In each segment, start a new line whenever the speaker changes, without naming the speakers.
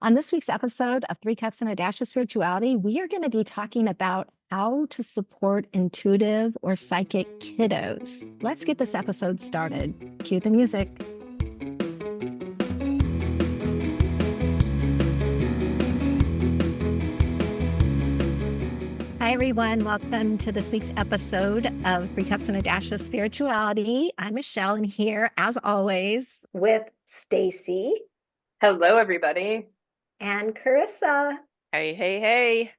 On this week's episode of Three Cups and a Dash of Spirituality, we are going to be talking about how to support intuitive or psychic kiddos. Let's get this episode started. Cue the music. Hi, everyone. Welcome to this week's episode of Three Cups and a Dash of Spirituality. I'm Michelle, and here, as always, with Stacy.
Hello, everybody.
And Carissa.
Hey, hey, hey.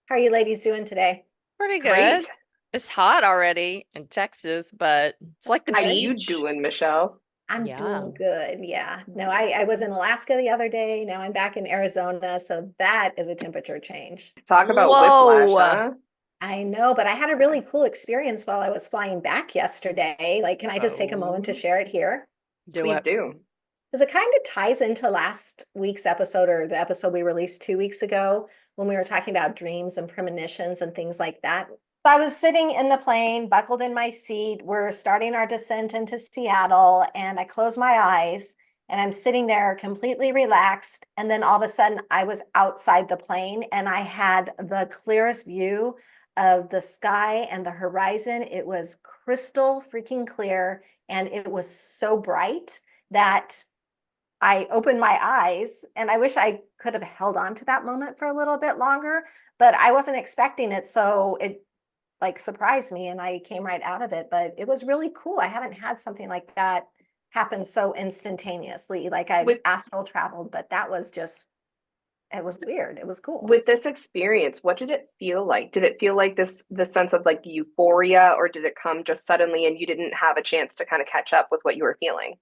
How are you ladies doing today?
Pretty good.
Great.
It's hot already in Texas, but it's like the
How
beach.
you doing, Michelle?
I'm doing good. Yeah. No, I was in Alaska the other day. Now I'm back in Arizona. So that is a temperature change.
Talk about whiplash, huh?
I know, but I had a really cool experience while I was flying back yesterday. Like, can I just take a moment to share it here?
Please do.
Because it kind of ties into last week's episode, or the episode we released 2 weeks ago, when we were talking about dreams and premonitions and things like that. So I was sitting in the plane, buckled in my seat. We're starting our descent into Seattle, and I close my eyes and I'm sitting there completely relaxed. And then all of a sudden I was outside the plane and I had the clearest view of the sky and the horizon. It was crystal freaking clear, and it was so bright that I opened my eyes, and I wish I could have held on to that moment for a little bit longer, but I wasn't expecting it. So it like surprised me and I came right out of it, but it was really cool. I haven't had something like that happen so instantaneously. Like I've astral traveled, but that was just, it was weird. It was cool.
With this experience, what did it feel like? Did it feel like the sense of like euphoria, or did it come just suddenly and you didn't have a chance to kind of catch up with what you were feeling?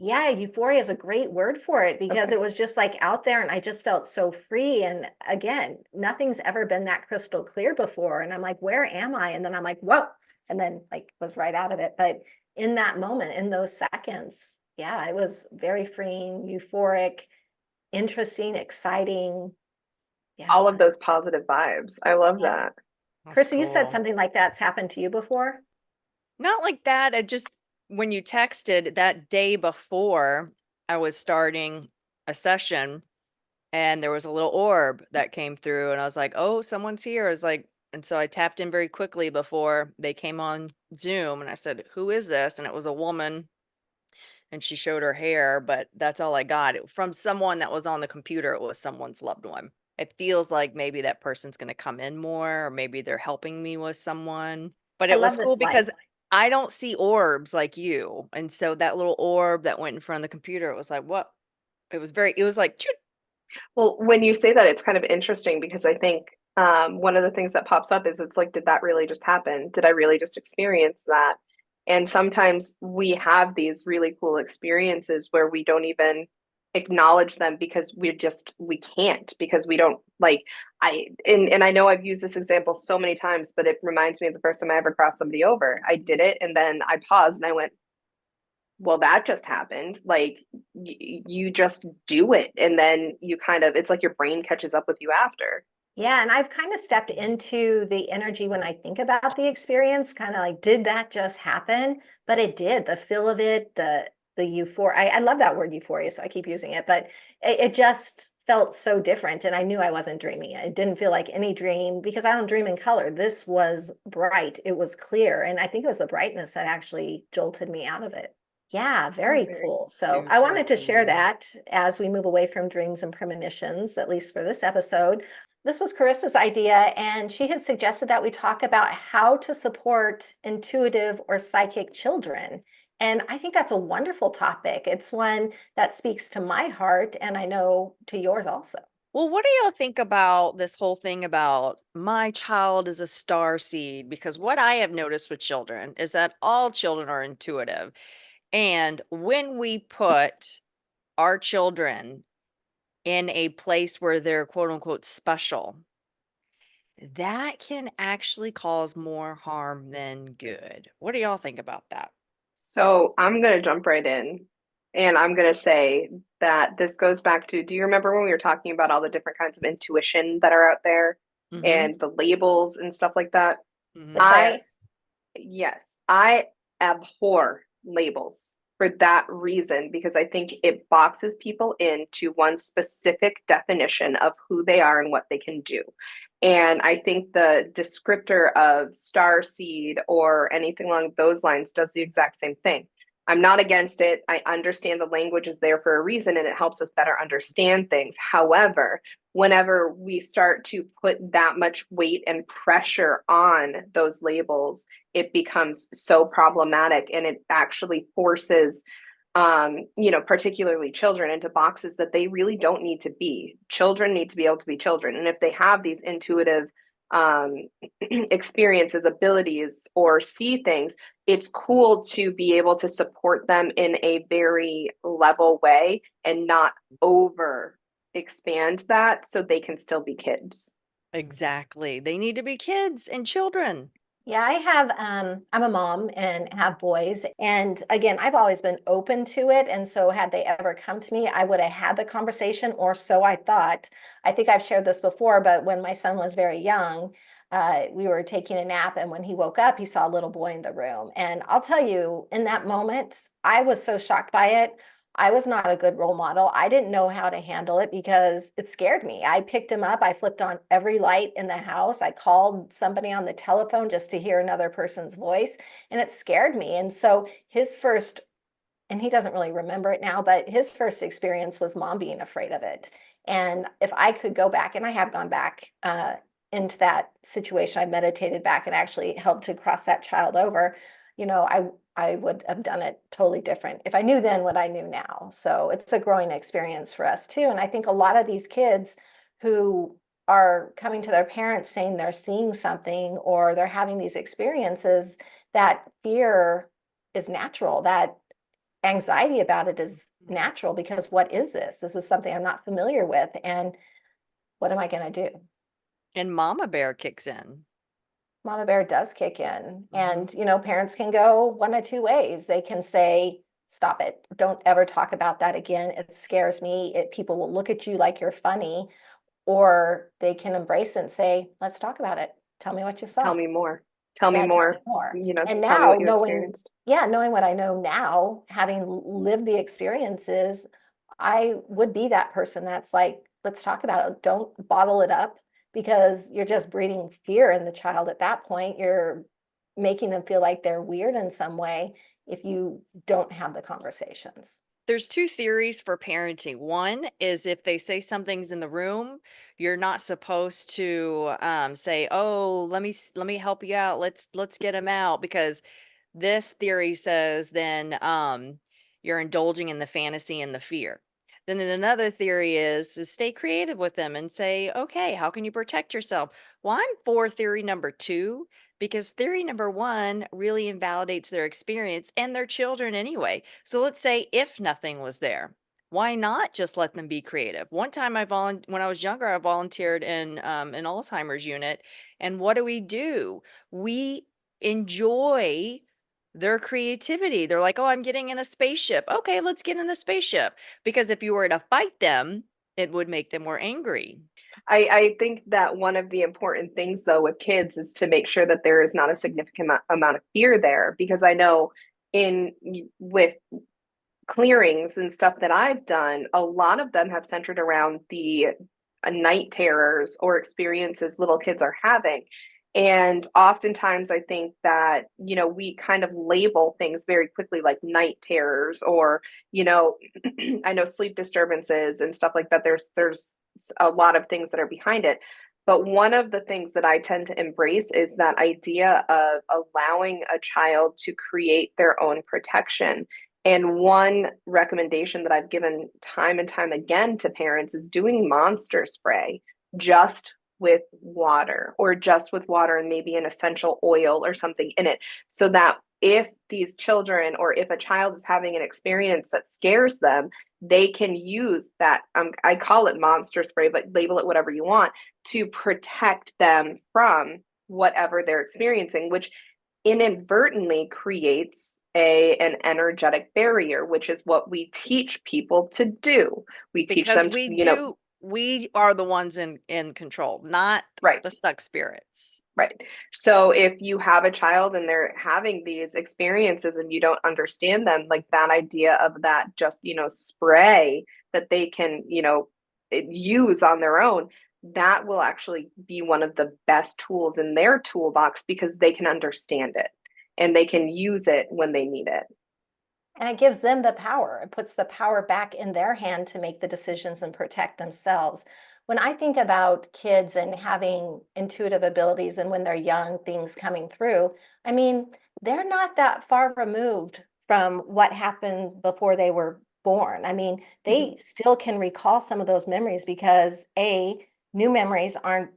Yeah, euphoria is a great word for it, because it was just like out there and I just felt so free. And again, nothing's ever been that crystal clear before. And I'm like, where am I? And then I'm like, whoa, and then like was right out of it. But in that moment, in those seconds, yeah, it was very freeing, euphoric, interesting, exciting.
Yeah. All of those positive vibes. I love that.
Carissa, cool. You said something like that's happened to you before?
Not like that. I just, when you texted that day before I was starting a session, and there was a little orb that came through, and I was like, oh, someone's here. I was like, and so I tapped in very quickly before they came on Zoom, and I said, who is this? And it was a woman, and she showed her hair, but that's all I got. From someone that was on the computer, it was someone's loved one. It feels like maybe that person's going to come in more, or maybe they're helping me with someone. But it was cool because I don't see orbs like you. And so that little orb that went in front of the computer, it was like, what? It was like, Choot.
Well, when you say that, it's kind of interesting because I think one of the things that pops up is it's like, did that really just happen? Did I really just experience that? And sometimes we have these really cool experiences where we don't even acknowledge them because we can't, because we don't like, and I know I've used this example so many times, but it reminds me of the first time I ever crossed somebody over. I did it and then I paused and I went, well, that just happened. Like you just do it. And then you kind of, it's like your brain catches up with you after.
Yeah, and I've kind of stepped into the energy when I think about the experience, kind of like, did that just happen? But it did. The feel of it, the euphoria. I love that word euphoria, so I keep using it, but it just felt so different. And I knew I wasn't dreaming it. It didn't feel like any dream because I don't dream in color. This was bright. It was clear. And I think it was the brightness that actually jolted me out of it. Yeah, very cool. So I wanted to share that as we move away from dreams and premonitions, at least for this episode. This was Carissa's idea, and she had suggested that we talk about how to support intuitive or psychic children. And I think that's a wonderful topic. It's one that speaks to my heart, and I know to yours also.
Well, what do y'all think about this whole thing about my child is a star seed? Because what I have noticed with children is that all children are intuitive. And when we put our children in a place where they're quote unquote special, that can actually cause more harm than good. What do y'all think about that?
So I'm going to jump right in, and I'm going to say that this goes back to, do you remember when we were talking about all the different kinds of intuition that are out there and the labels and stuff like that?
Yes,
I abhor labels. for that reason, because I think it boxes people into one specific definition of who they are and what they can do. And I think the descriptor of star seed or anything along those lines does the exact same thing. I'm not against it. I understand the language is there for a reason and it helps us better understand things. However, whenever we start to put that much weight and pressure on those labels, it becomes so problematic, and it actually forces particularly children into boxes that they really don't need to be. Children need to be able to be children. And if they have these intuitive um, experiences, abilities, or see things, it's cool to be able to support them in a very level way and not over expand that so they can still be kids.
Exactly. They need to be kids and children.
Yeah, I'm a mom and have boys. And again, I've always been open to it. And so had they ever come to me, I would have had the conversation, or so I thought. I think I've shared this before, but when my son was very young, we were taking a nap, and when he woke up, he saw a little boy in the room. And I'll tell you, in that moment, I was so shocked by it. I was not a good role model. I didn't know how to handle it because it scared me. I picked him up. I flipped on every light in the house. I called somebody on the telephone just to hear another person's voice, and it scared me. And so his first, and he doesn't really remember it now, but his first experience was mom being afraid of it. And if I could go back, and I have gone back into that situation, I meditated back and actually helped to cross that child over, I would have done it totally different if I knew then what I knew now. So it's a growing experience for us too. And I think a lot of these kids who are coming to their parents saying they're seeing something or they're having these experiences, that fear is natural. That anxiety about it is natural, because what is this? This is something I'm not familiar with. And what am I going to do?
And Mama Bear kicks in.
Mama Bear does kick in.
Mhm.
And, parents can go one of two ways. They can say, stop it. Don't ever talk about that again. It scares me. People will look at you like you're funny. Or they can embrace it and say, let's talk about it. Tell me what you
Tell
saw.
me more. Tell me
Yeah, tell me
more.
more. And
Tell me
now
what you experienced.
knowing what I know now, having lived the experiences, I would be that person that's like, let's talk about it. Don't bottle it up, because you're just breeding fear in the child at that point. You're making them feel like they're weird in some way if you don't have the conversations.
There's two theories for parenting. One is if they say something's in the room, you're not supposed to say, "Oh, let me help you out. Let's get him out," because this theory says then you're indulging in the fantasy and the fear. Then another theory is to stay creative with them and say, "Okay, how can you protect yourself?" Well, I'm for theory number two, because theory number one really invalidates their experience and their children anyway. So let's say if nothing was there, why not just let them be creative? One time when I was younger, I volunteered in an Alzheimer's unit, and what do? We enjoy their creativity. They're like, "Oh, I'm getting in a spaceship." Okay, let's get in a spaceship. Because if you were to fight them, it would make them more angry.
I think that one of the important things, though, with kids is to make sure that there is not a significant amount of fear there, because I know in with clearings and stuff that I've done, a lot of them have centered around the night terrors or experiences little kids are having. And oftentimes, I think that, we kind of label things very quickly like night terrors or, I know sleep disturbances and stuff like that. There's a lot of things that are behind it. But one of the things that I tend to embrace is that idea of allowing a child to create their own protection. And one recommendation that I've given time and time again to parents is doing monster spray just with water, or just with water and maybe an essential oil or something in it, so that if these children or if a child is having an experience that scares them, they can use that. I call it monster spray, but label it whatever you want, to protect them from whatever they're experiencing, which inadvertently creates an energetic barrier, which is what we teach people to do. We teach
Because
them to,
we are the ones in control, not
right.
the stuck spirits.
Right. So if you have a child and they're having these experiences and you don't understand them, like that idea of that just, spray that they can, use on their own, that will actually be one of the best tools in their toolbox because they can understand it and they can use it when they need it.
And it gives them the power. It puts the power back in their hand to make the decisions and protect themselves. When I think about kids and having intuitive abilities and when they're young, things coming through, I mean, they're not that far removed from what happened before they were born. I mean,
Mhm.
they still can recall some of those memories because new memories aren't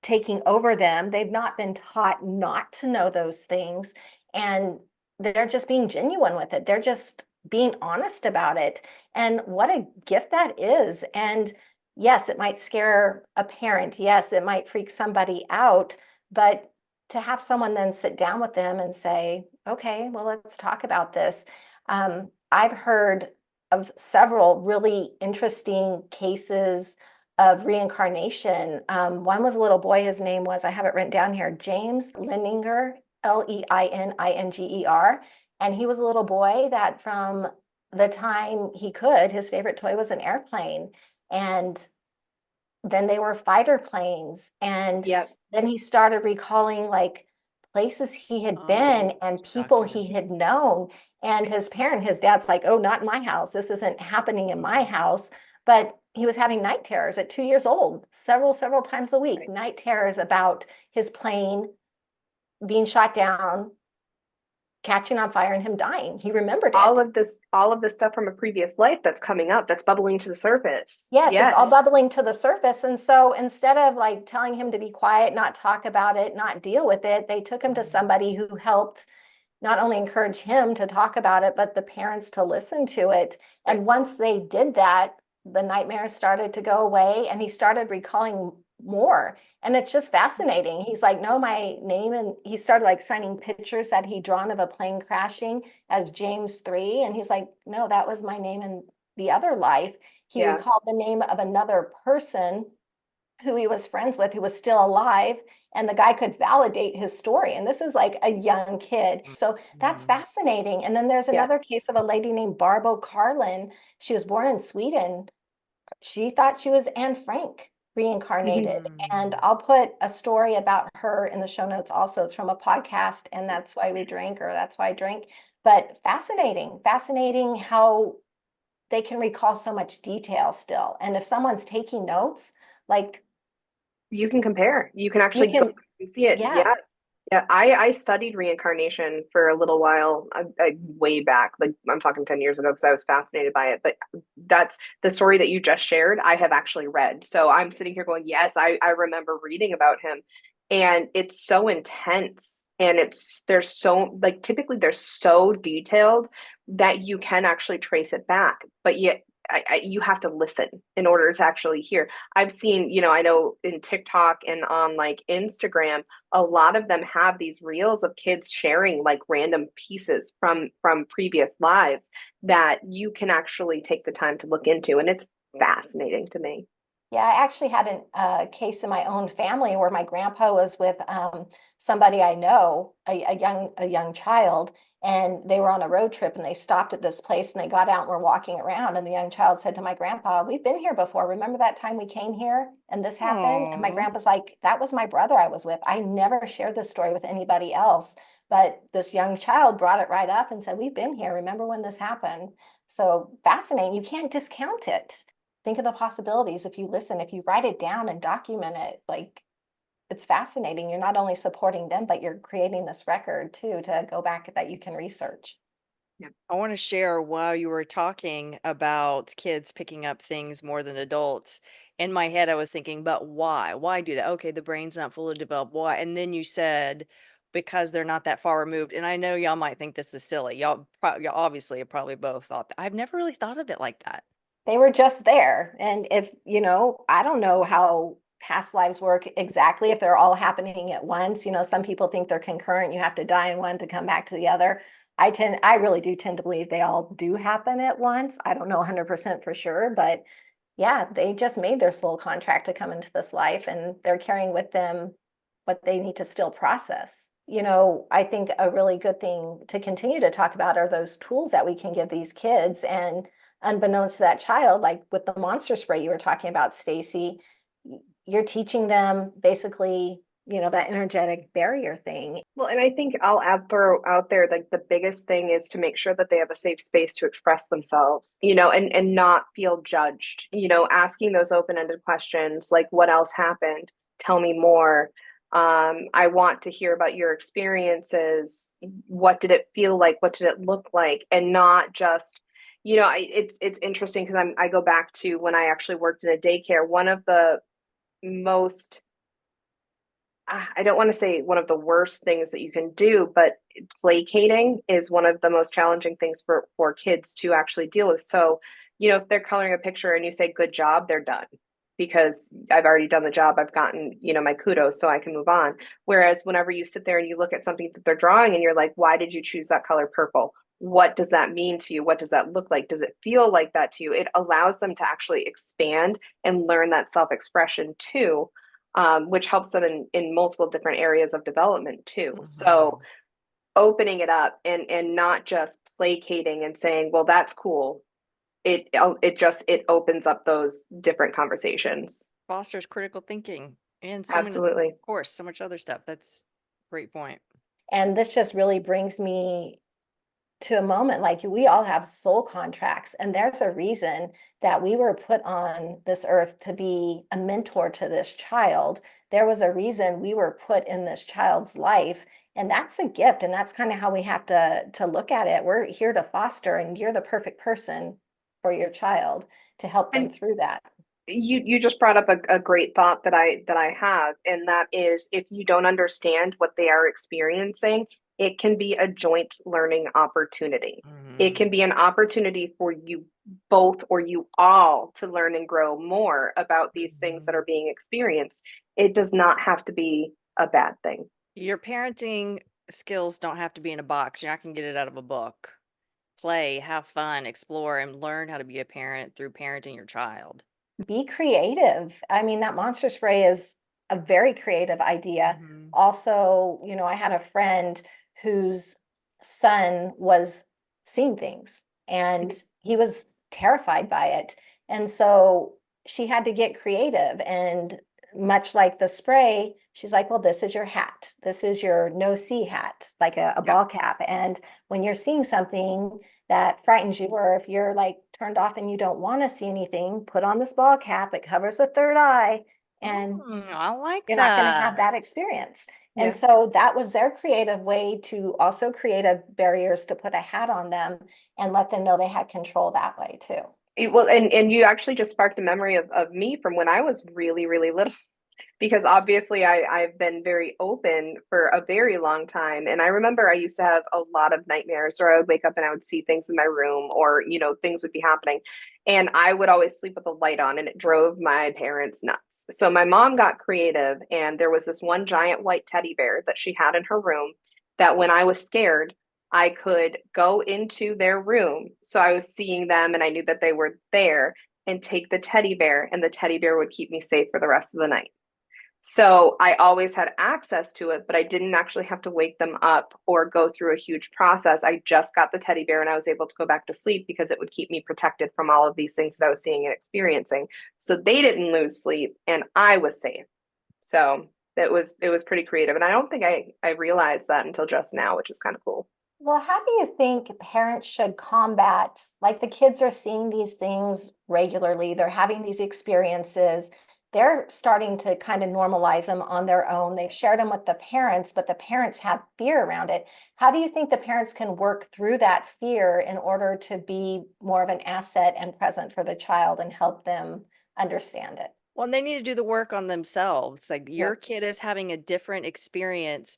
taking over them. They've not been taught not to know those things. And they're just being genuine with it. They're just being honest about it. And what a gift that is. And yes, it might scare a parent. Yes, it might freak somebody out. But to have someone then sit down with them and say, okay, well, let's talk about this. I've heard of several really interesting cases of reincarnation. One was a little boy, his name was, I have it written down here, James Leininger, Leininger. And he was a little boy that from the time he could, his favorite toy was an airplane. And then they were fighter planes. And
Yep.
then he started recalling like places he had
Oh,
been and people he
documented.
had known. And his dad's like, oh, not in my house. This isn't happening in my house. But he was having night terrors at 2 years old, several times a week,
Right.
night terrors about his plane being shot down, catching on fire, and him dying. He remembered it.
All of this stuff from a previous life that's coming up, that's bubbling to the surface.
Yes, it's all
Yes.
bubbling to the surface. And so instead of like telling him to be quiet, not talk about it, not deal with it, they took him to somebody who helped not only encourage him to talk about it, but the parents to listen to it.
Right.
And once they did that, the nightmares started to go away and he started recalling more. And it's just fascinating. He's like, no, my name. And he started like signing pictures that he'd drawn of a plane crashing as James 3. And he's like, no, that was my name in the other life. He
Yeah.
recalled the name of another person who he was friends with who was still alive, and the guy could validate his story. And this is like a young kid. So that's
Mhm.
fascinating. And then there's
Yeah.
another case of a lady named Barbro Carlin. She was born in Sweden. She thought she was Anne Frank
Mhm.
reincarnated. And
Mm.
I'll put a story about her in the show notes also. It's from a podcast, and that's why we drink, or that's why I drink. But fascinating how they can recall so much detail still. And if someone's taking notes, like
You can compare. You can
you
actually go
can,
and see it.
yeah,
Yeah. Yeah. I studied reincarnation for a little while, way back. Like I'm talking 10 years ago because I was fascinated by it. But that's the story that you just shared. I have actually read. So I'm sitting here going, yes, I remember reading about him. And it's so intense. And they're so, like, typically they're so detailed that you can actually trace it back. But yet, you have to listen in order to actually hear. I've seen, I know in TikTok and on like Instagram, a lot of them have these reels of kids sharing like random pieces from previous lives that you can actually take the time to look into, and it's fascinating to me.
yeah. I actually had a case in my own family where my grandpa was with somebody I know, a young child, and they were on a road trip and they stopped at this place and they got out and were walking around. And the young child said to my grandpa, "We've been here before. Remember that time we came here and this happened?" And my
Aw.
grandpa's like, "That was my brother I was with. I never shared this story with anybody else." But this young child brought it right up and said, "We've been here. Remember when this happened?" So fascinating. You can't discount it. Think of the possibilities if you listen, if you write it down and document it, like it's fascinating. You're not only supporting them, but you're creating this record too to go back that you can research.
Yeah.
I want to share while you were talking about kids picking up things more than adults. In my head, I was thinking, but why? Why do that? Okay, the brain's not fully developed. Why? And then you said, because they're not that far removed. And I know y'all might think this is silly. Y'all obviously have probably both thought that. I've never really thought of it like that.
They were just there. And if, I don't know how past lives work exactly, if they're all happening at once. Some people think they're concurrent. You have to die in one to come back to the other. I really do tend to believe they all do happen at once. I don't know 100% for sure, but yeah, they just made their soul contract to come into this life and they're carrying with them what they need to still process. I think a really good thing to continue to talk about are those tools that we can give these kids. And unbeknownst to that child, like with the monster spray you were talking about, Stacy, you're teaching them basically, that energetic barrier thing.
Well, and I think I'll throw out there like the biggest thing is to make sure that they have a safe space to express themselves, and not feel judged, asking those open-ended questions like what else happened? Tell me more. I want to hear about your experiences. What did it feel like? What did it look like? And not just, it's interesting because I go back to when I actually worked in a daycare. One of the most I don't want to say one of the worst things that you can do, but placating is one of the most challenging things for kids to actually deal with. So, if they're coloring a picture and you say good job, they're done because I've already done the job. I've gotten, my kudos so I can move on. Whereas whenever you sit there and you look at something that they're drawing and you're like, why did you choose that color purple? What does that mean to you? What does that look like? Does it feel like that to you? It allows them to actually expand and learn that self-expression too, which helps them in multiple different areas of development too. So opening it up and not just placating and saying, well, that's cool. It opens up those different conversations.
Fosters critical thinking and
Absolutely.
of course, so much other stuff. That's a great point.
And this just really brings me to a moment, like we all have soul contracts, and there's a reason that we were put on this earth to be a mentor to this child. There was a reason we were put in this child's life, and that's a gift, and that's kind of how we have to look at it. We're here to foster, and you're the perfect person for your child to help them
And
through that.
you just brought up a great thought that I have, and that is if you don't understand what they are experiencing, it can be a joint learning opportunity. It can be an opportunity for you both or you all to learn and grow more about these things that are being experienced. It does not have to be a bad thing.
Your parenting skills don't have to be in a box. You're not going to get it out of a book. Play, have fun, explore, and learn how to be a parent through parenting your child.
Be creative. I mean, that monster spray is a very creative idea.
Mhm.
Also, I had a friend whose son was seeing things and he was terrified by it. And so she had to get creative. And much like the spray, she's like, well, this is your hat. This is your no see hat, like a ball cap. And when you're seeing something that frightens you, or if you're like turned off and you don't want to see anything, put on this ball cap. It covers the third eye, and
I like
you're not going to have
that.
that experience.
Yeah.
And so that was their creative way to also create a barriers to put a hat on them and let them know they had control that way too.
Well, and you actually just sparked a memory of me from when I was really, really little. Because obviously I've been very open for a very long time. And I remember I used to have a lot of nightmares, or I would wake up and I would see things in my room, or, things would be happening. And I would always sleep with the light on, and it drove my parents nuts. So my mom got creative, and there was this one giant white teddy bear that she had in her room that when I was scared, I could go into their room. So I was seeing them and I knew that they were there, and take the teddy bear, and the teddy bear would keep me safe for the rest of the night. So I always had access to it, but I didn't actually have to wake them up or go through a huge process. I just got the teddy bear and I was able to go back to sleep because it would keep me protected from all of these things that I was seeing and experiencing. So they didn't lose sleep and I was safe. So it was pretty creative. And I don't think I realized that until just now, which is kind of cool.
Well, how do you think parents should combat, like the kids are seeing these things regularly, they're having these experiences, they're starting to kind of normalize them on their own. They've shared them with the parents, but the parents have fear around it. How do you think the parents can work through that fear in order to be more of an asset and present for the child and help them understand it?
Well, they need to do the work on themselves. Like your
Yep.
kid is having a different experience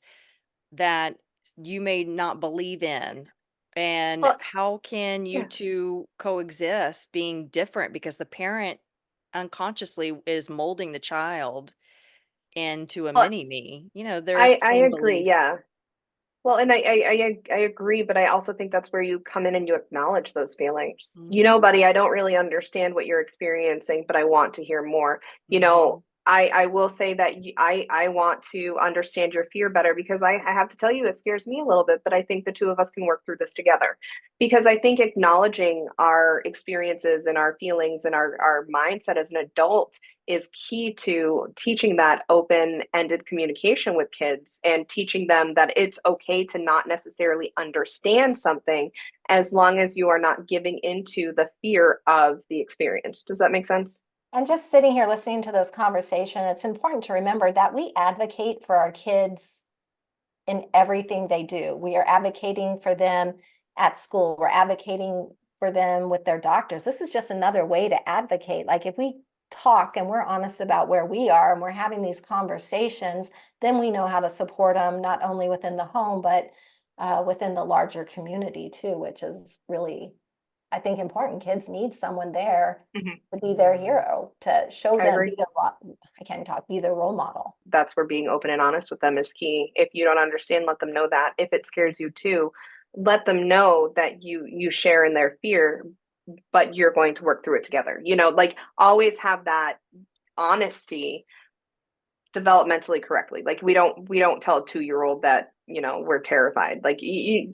that you may not believe in. And
Well,
how can you
yeah.
two coexist being different because the parent unconsciously is molding the child into a
Well,
mini me, their
I
same
agree.
beliefs.
Yeah. Well, and I agree, but I also think that's where you come in and you acknowledge those feelings.
Mhm,
Buddy, I don't really understand what you're experiencing, but I want to hear more.
mhm.
I will say that I want to understand your fear better because I have to tell you it scares me a little bit, but I think the two of us can work through this together. Because I think acknowledging our experiences and our feelings and our mindset as an adult is key to teaching that open-ended communication with kids and teaching them that it's okay to not necessarily understand something as long as you are not giving into the fear of the experience. Does that make sense?
And just sitting here listening to this conversation, it's important to remember that we advocate for our kids in everything they do. We are advocating for them at school. We're advocating for them with their doctors. This is just another way to advocate. Like if we talk and we're honest about where we are and we're having these conversations, then we know how to support them, not only within the home, but within the larger community too, which is really, I think, important. Kids need someone there
Mhm.
to be their hero, to show
I
them,
agree.
I can't talk, be their role model.
That's where being open and honest with them is key. If you don't understand, let them know that. If it scares you too, let them know that you share in their fear, but you're going to work through it together. Like always have that honesty developmentally correctly. Like we don't tell a 2-year-old that, we're terrified. Like you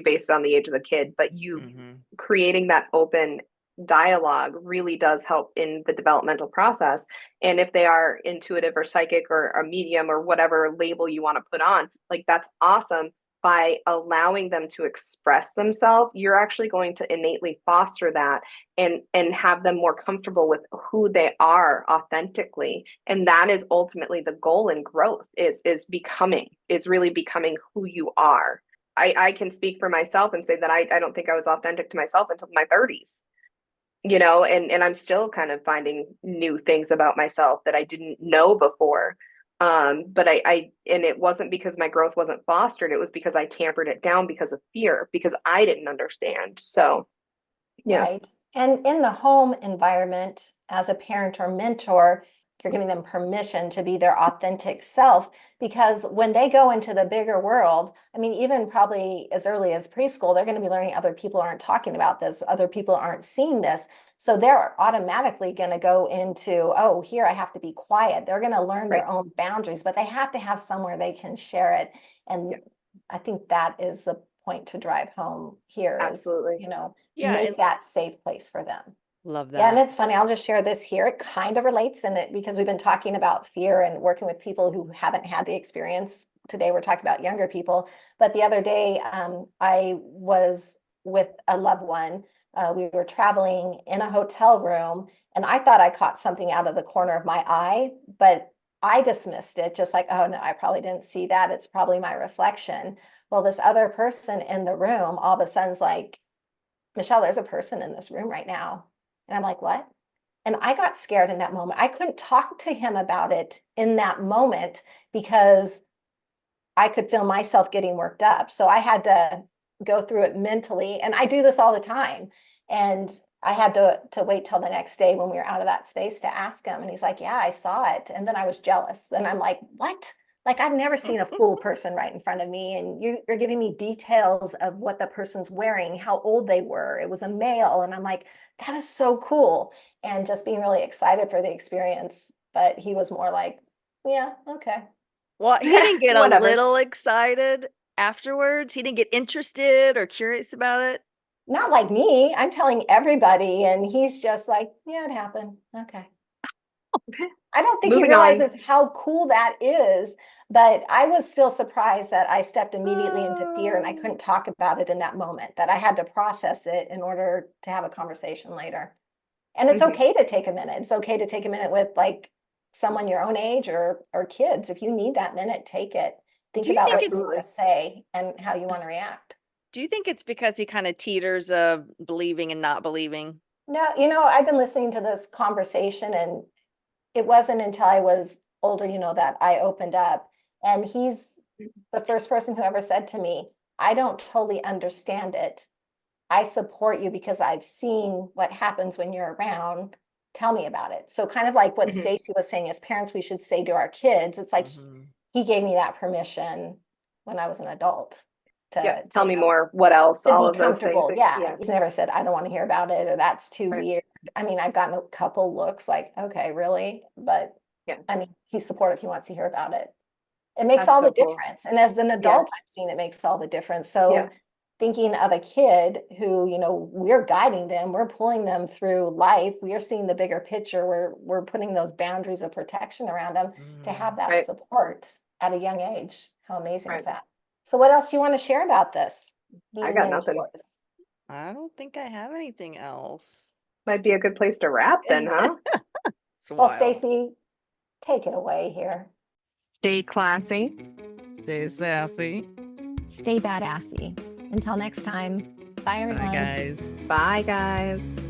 base it on the age of the kid, but you
Mm-hmm.
creating that open dialogue really does help in the developmental process. And if they are intuitive or psychic or a medium or whatever label you want to put on, like that's awesome. By allowing them to express themselves, you're actually going to innately foster that and have them more comfortable with who they are authentically. And that is ultimately the goal in growth is really becoming who you are. I can speak for myself and say that I don't think I was authentic to myself until my 30s, and I'm still kind of finding new things about myself that I didn't know before. But and it wasn't because my growth wasn't fostered. It was because I tampered it down because of fear, because I didn't understand. So, yeah.
Right. And in the home environment, as a parent or mentor, you're giving them permission to be their authentic self because when they go into the bigger world, I mean, even probably as early as preschool, they're going to be learning other people aren't talking about this, other people aren't seeing this. So they're automatically going to go into, oh, here I have to be quiet. They're going to learn
Right.
their own boundaries, but they have to have somewhere they can share it. And
Yeah,
I think that is the point to drive home here is,
absolutely.
Yeah,
make
and
that safe place for them.
love
Yeah, and
that.
it's funny, I'll just share this here. It kind of relates in it because we've been talking about fear and working with people who haven't had the experience. Today, we're talking about younger people. But the other day, I was with a loved one. We were traveling in a hotel room, and I thought I caught something out of the corner of my eye, but I dismissed it, just like, oh no, I probably didn't see that. It's probably my reflection. Well, this other person in the room all of a sudden's like, Michelle, there's a person in this room right now. And I'm like, what? And I got scared in that moment. I couldn't talk to him about it in that moment because I could feel myself getting worked up. So I had to go through it mentally. And I do this all the time. And I had to wait till the next day when we were out of that space to ask him. And he's like, yeah, I saw it. And then I was jealous. And I'm like, what? Like I've never seen a full person right in front of me. And you're giving me details of what the person's wearing, how old they were. It was a male. And I'm like, that is so cool. And just being really excited for the experience. But he was more like, yeah, okay.
Well, he didn't get a
Whatever.
little excited afterwards? He didn't get interested or curious about it?
Not like me. I'm telling everybody, and he's just like, yeah, it happened. Okay. I don't think he
Moving on.
realizes how cool that is, but I was still surprised that I stepped immediately into fear and I couldn't talk about it in that moment, that I had to process it in order to have a conversation later. And it's
Mhm.
okay to take a minute. It's okay to take a minute with like someone your own age or kids. If you need that minute, take it. Think
Do you
about
think
what you
it's
want to
Absolutely.
say and how you want to react.
do you think it's because he kinda teeters of believing and not believing?
No, I've been listening to this conversation and it wasn't until I was older, that I opened up. And he's the first person who ever said to me, I don't totally understand it. I support you because I've seen what happens when you're around. Tell me about it. So kind of like what
Mhm.
Stacy was saying as parents, we should say to our kids, it's like
Mhm.
he gave me that permission when I was an adult
Yeah.
to,
Tell me more. What else?
to
All
be
of those things.
comfortable. Yeah.
Yeah.
He's never said, I don't want to hear about it or that's too
Right.
weird. I mean, I've gotten a couple looks like, okay, really? But I mean, he's supportive. He wants to hear about it. It makes
That's
all
so
the
cool.
difference. And as an adult, I've seen it makes all the difference. So
Yeah.
thinking of a kid who, we're guiding them, we're pulling them through life. We are seeing the bigger picture. We're putting those boundaries of protection around them to have that
Right.
support at a young age. How amazing is
Right.
that? So what else do you want to share about this?
I
Being
got nothing.
mentors.
I don't think I have anything else.
Might be a good place to wrap then, huh?
It's
Well,
wild.
Stacy, take it away here.
Stay classy.
Stay sassy.
Stay badassy. Until next time. Bye, everyone.
Bye, guys.
Bye, guys.